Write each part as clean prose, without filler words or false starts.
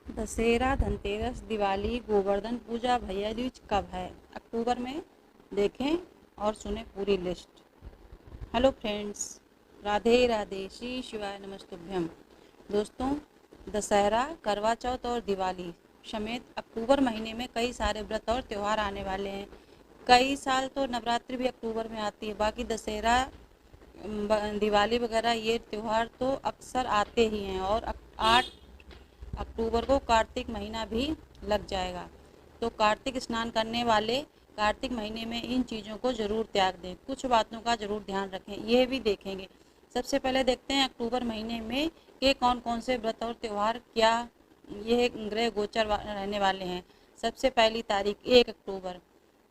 दशहरा, धनतेरस, दिवाली, गोवर्धन पूजा, भैया दूज कब है? अक्टूबर में। देखें और सुने पूरी list. Hello friends, Radhe Radhe, Shri शिवाय नमस्तुभ्यम। दोस्तों, दशहरा, करवा चौथ और दिवाली समेत अक्टूबर महीने में कई सारे व्रत और त्यौहार आने वाले हैं। कई साल तो नवरात्रि भी अक्टूबर में आती है। बाकी दशहरा, दिवाली वगैरह ये त्यौहार तो अक्सर आते ही हैं। और 8 अक्टूबर को कार्तिक महीना भी लग जाएगा। तो कार्तिक स्नान करने वाले कार्तिक महीने में इन चीज़ों को ज़रूर त्याग दें। कुछ बातों का ज़रूर ध्यान रखें, ये भी देखेंगे। सबसे पहले देखते हैं अक्टूबर महीने में के कौन कौन से व्रत और त्यौहार क्या ये ग्रह गोचर रहने वाले हैं। सबसे पहली तारीख 1 अक्टूबर।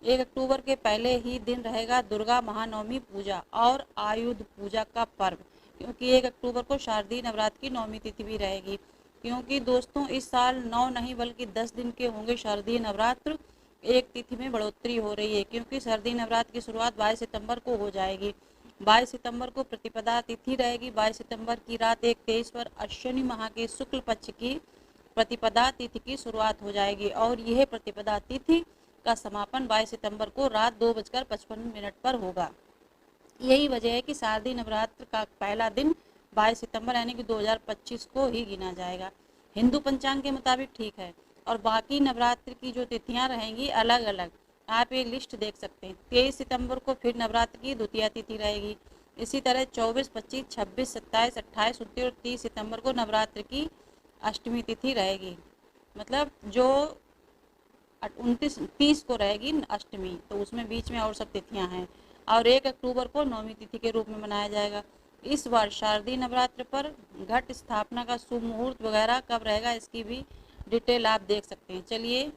1 अक्टूबर के पहले ही दिन रहेगा दुर्गा महानवमी पूजा और आयुध पूजा का पर्व, क्योंकि 1 अक्टूबर को शारदीय नवरात्र की नौमी तिथि भी रहेगी। क्योंकि दोस्तों इस साल 9 नहीं बल्कि 10 दिन के होंगे शारदीय नवरात्र। एक तिथि में बढ़ोतरी हो रही है, क्योंकि शारदीय नवरात्र की शुरुआत 22 सितंबर को हो जाएगी। 22 सितंबर को प्रतिपदा तिथि रहेगी। 22 सितंबर की रात 1:23 पर अश्विनी माह के शुक्ल पक्ष की प्रतिपदा तिथि की शुरुआत हो जाएगी और यह प्रतिपदा तिथि का समापन 22 सितंबर को रात 2:55 पर होगा। यही वजह है कि शारदीय नवरात्र का पहला दिन 22 सितंबर यानी कि 2025 को ही गिना जाएगा। हिंदू पंचांग के मुताबिक ठीक है। और बाकी नवरात्र की जो तिथियां रहेंगी अलग अलग, आप ये लिस्ट देख सकते हैं। 23 सितंबर को फिर नवरात्र की द्वितीय तिथि रहेगी। इसी तरह 24, 25, 26, 27, 28, 29 और 30 सितंबर को नवरात्र की अष्टमी तिथि रहेगी। मतलब जो 29, 30 को रहेगी अष्टमी, तो उसमें बीच में और सब तिथियां हैं। और 1 अक्टूबर को नौमी तिथि के रूप में मनाया जाएगा। इस बार शारदीय नवरात्र पर घट स्थापना का शुभ मुहूर्त वगैरह कब रहेगा, इसकी भी डिटेल आप देख सकते हैं। चलिए,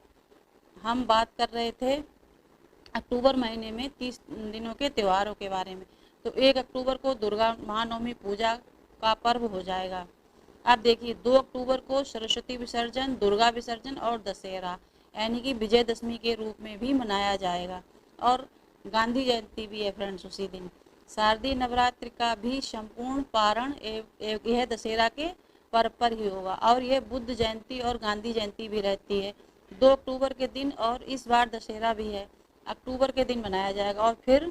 हम बात कर रहे थे अक्टूबर महीने में 30 दिनों के त्योहारों के बारे में। तो 1 अक्टूबर को दुर्गा महानवमी पूजा का पर्व हो जाएगा। आप देखिए, 2 अक्टूबर को सरस्वती विसर्जन, दुर्गा विसर्जन और दशहरा यानी कि विजयदशमी के रूप में भी मनाया जाएगा। और गांधी जयंती भी है फ्रेंड्स उसी दिन। शारदीय नवरात्र का भी संपूर्ण पारण यह दशहरा के पर्व पर ही होगा। और यह बुद्ध जयंती और गांधी जयंती भी रहती है 2 अक्टूबर के दिन। और इस बार दशहरा भी है, अक्टूबर के दिन मनाया जाएगा। और फिर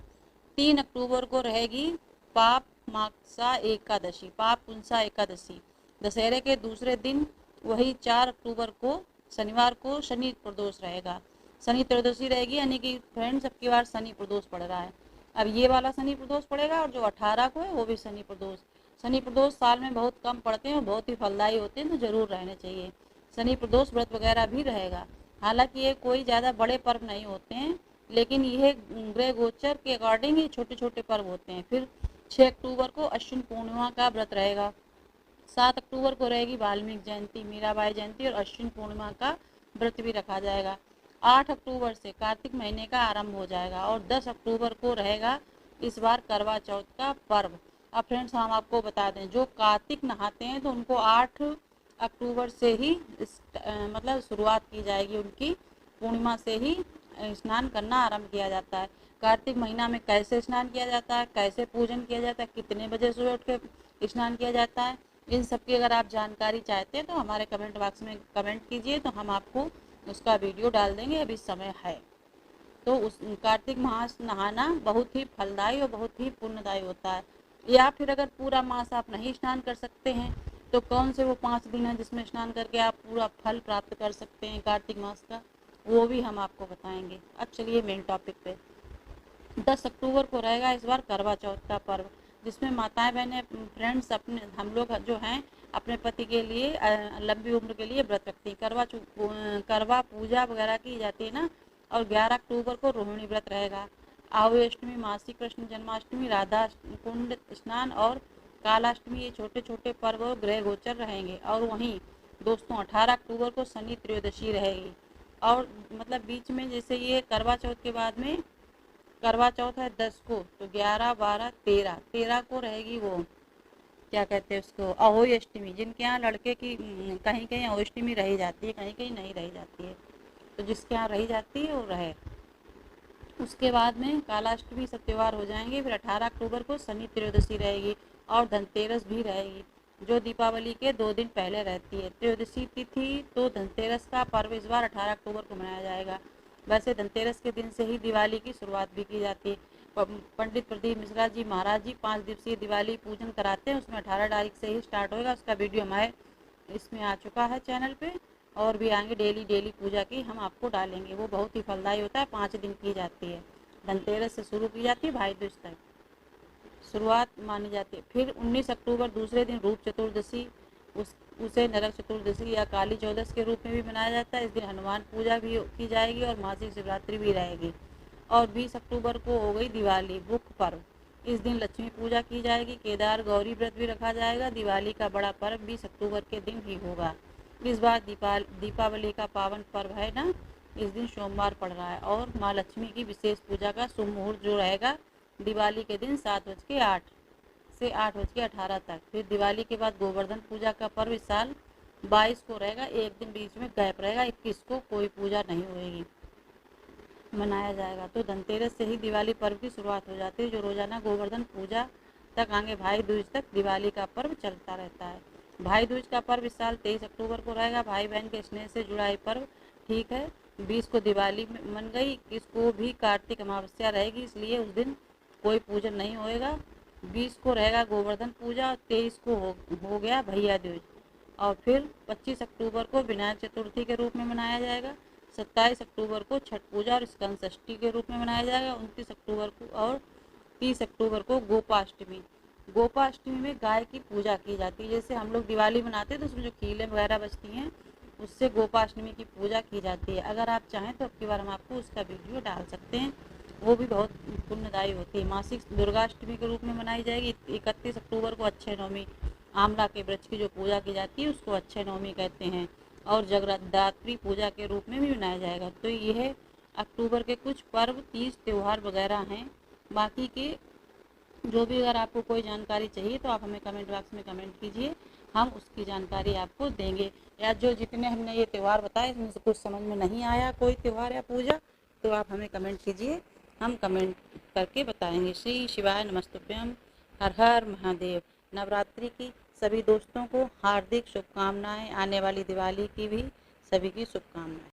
3 अक्टूबर को रहेगी पाप माक्सा एकादशी, पाप पुंसा एकादशी। दशहरे के दूसरे दिन वही 4 अक्टूबर को शनिवार को शनि प्रदोष रहेगा। शनि त्रयोदशी रहेगी, यानी कि फ्रेंड्स अब की बार शनि प्रदोष पड़ रहा है। अब ये वाला शनि प्रदोष पड़ेगा और जो 18 को है वो भी शनि प्रदोष। शनि प्रदोष साल में बहुत कम पड़ते हैं और बहुत ही फलदायी होते हैं, तो जरूर रहने चाहिए। शनि प्रदोष व्रत वगैरह भी रहेगा। हालांकि ये कोई ज़्यादा बड़े पर्व नहीं होते हैं, लेकिन यह ग्रह गोचर के अकॉर्डिंग ये छोटे छोटे पर्व होते हैं। फिर 6 अक्टूबर को अश्विन पूर्णिमा का व्रत रहेगा। 7 अक्टूबर को रहेगी वाल्मीकि जयंती, मीराबाई जयंती और अश्विन पूर्णिमा का व्रत भी रखा जाएगा। 8 अक्टूबर से कार्तिक महीने का आरंभ हो जाएगा और 10 अक्टूबर को रहेगा इस बार करवा चौथ का पर्व। अब फ्रेंड्स, हम आपको बता दें, जो कार्तिक नहाते हैं तो उनको 8 अक्टूबर से ही मतलब शुरुआत की जाएगी। उनकी पूर्णिमा से ही स्नान करना आरंभ किया जाता है। कार्तिक महीना में कैसे स्नान किया जाता है, कैसे पूजन किया जाता है, कितने बजे सुबह उठ के स्नान किया जाता है, इन सब की अगर आप जानकारी चाहते हैं तो हमारे कमेंट बॉक्स में कमेंट कीजिए, तो हम आपको उसका वीडियो डाल देंगे। अभी समय है तो उस कार्तिक मास नहाना बहुत ही फलदायी और बहुत ही पुण्यदायी होता है। या फिर अगर पूरा मास आप नहीं स्नान कर सकते हैं तो कौन से वो 5 दिन हैं जिसमें स्नान करके आप पूरा फल प्राप्त कर सकते हैं कार्तिक मास का, वो भी हम आपको बताएंगे। अब चलिए मेन टॉपिक पे। 10 अक्टूबर को रहेगा इस बार करवा चौथ का पर्व, जिसमें माताएं बहनें फ्रेंड्स अपने हम लोग जो हैं अपने पति के लिए लंबी उम्र के लिए व्रत रखती हैं। करवा पूजा वगैरह की जाती है ना। और 11 अक्टूबर को रोहिणी व्रत रहेगा। आहू अष्टमी, मासिक कृष्ण जन्माष्टमी, राधा कुंड स्नान और कालाष्टमी ये छोटे छोटे पर्व और ग्रह गोचर रहेंगे। और वहीं दोस्तों 18 अक्टूबर को शनि त्रयोदशी रहेगी। और मतलब बीच में जैसे ये करवा चौथ के बाद में करवा चौथ है 10 को, तो 11, 12, 13, 13 को रहेगी वो क्या कहते हैं उसको अहोई अष्टमी, जिनके यहाँ लड़के की कहीं कहीं अहोई अष्टमी रही जाती है, कहीं कहीं नहीं रही जाती है। तो जिसके यहाँ रही जाती है वो रहे। उसके बाद में कालाष्टमी सब त्यौहार हो जाएंगे। फिर 18 अक्टूबर को शनि त्रयोदशी रहेगी और धनतेरस भी रहेगी। जो दीपावली के 2 दिन पहले रहती है। त्रयोदशी तिथि तो धनतेरस का पर्व इस बार 18 अक्टूबर को मनाया जाएगा। वैसे धनतेरस के दिन से ही दिवाली की शुरुआत भी की जाती है। पंडित प्रदीप मिश्रा जी महाराज जी 5 दिवसीय दिवाली पूजन कराते हैं, उसमें 18 तारीख से ही स्टार्ट होगा। उसका वीडियो हमारे इसमें आ चुका है चैनल पे, और भी आएंगे। डेली पूजा की हम आपको डालेंगे। वो बहुत ही फलदायी होता है। 5 दिन की जाती है। धनतेरस से शुरू की जाती है, भाई दूज तक शुरुआत मानी जाती है। फिर 19 अक्टूबर दूसरे दिन रूप चतुर्दशी, उसे नरक चतुर्दशी या काली चौदस के रूप में भी मनाया जाता है। इस दिन हनुमान पूजा भी की जाएगी और महाशिव शिवरात्रि भी रहेगी। और 20 अक्टूबर को हो गई दिवाली, बुक पर्व। इस दिन लक्ष्मी पूजा की जाएगी। केदार गौरी व्रत भी रखा जाएगा। दिवाली का बड़ा पर्व 20 अक्टूबर के दिन ही होगा। इस बार दीपावली का पावन पर्व है ना, इस दिन सोमवार पड़ रहा है। और माँ लक्ष्मी की विशेष पूजा का शुभ मुहूर्त जो रहेगा दिवाली के दिन 7:08 से 8:18 तक। फिर दिवाली के बाद गोवर्धन पूजा का पर्व इस साल 22 को रहेगा। एक दिन बीच में गैप रहेगा, 21 को कोई पूजा नहीं होगी, मनाया जाएगा। तो धनतेरस से ही दिवाली पर्व की शुरुआत हो जाती है, जो रोजाना गोवर्धन पूजा तक आगे भाई दूज तक दिवाली का पर्व चलता रहता है। भाई दूज का पर्व इस साल 23 अक्टूबर को रहेगा। भाई बहन के स्नेह से जुड़ा ये पर्व ठीक है। 20 को दिवाली मन गई, 21 को भी कार्तिक अमावस्या रहेगी, इसलिए उस दिन कोई पूजन नहीं होएगा। 20 को रहेगा गोवर्धन पूजा, 23 को हो गया भैया दूज। और फिर 25 अक्टूबर को विनायक चतुर्थी के रूप में मनाया जाएगा। 27 अक्टूबर को छठ पूजा और स्कंद षष्ठी के रूप में मनाया जाएगा। 29 अक्टूबर को और 30 अक्टूबर को गोपाष्टमी। गोपाष्टमी में गाय की पूजा की जाती है। जैसे हम लोग दिवाली मनाते हैं तो उसमें जो कीलें वगैरह बचती हैं, उससे गोपाष्टमी की पूजा की जाती है। अगर आप चाहें तो अब की बार हम आपको उसका वीडियो डाल सकते हैं, वो भी बहुत पुण्यदायी होती है। मासिक दुर्गाष्टमी के रूप में मनाई जाएगी। 31 अक्टूबर को अक्षय नवमी, आमला के वृक्ष की जो पूजा की जाती है उसको अक्षय नवमी कहते हैं। और जगद्धात्री पूजा के रूप में भी मनाया जाएगा। तो यह अक्टूबर के कुछ पर्व, तीज, त्योहार वगैरह हैं। बाकी के जो भी अगर आपको कोई जानकारी चाहिए तो आप हमें कमेंट बॉक्स में कमेंट कीजिए, हम उसकी जानकारी आपको देंगे। या जो जितने हमने ये त्यौहार बताए इसमें से कुछ समझ में नहीं आया कोई त्यौहार या पूजा, तो आप हमें कमेंट कीजिए, हम कमेंट करके बताएंगे। श्री शिवाय नमस्तुभ्यम, हर हर महादेव। नवरात्रि की सभी दोस्तों को हार्दिक शुभकामनाएं। आने वाली दिवाली की भी सभी की शुभकामनाएं।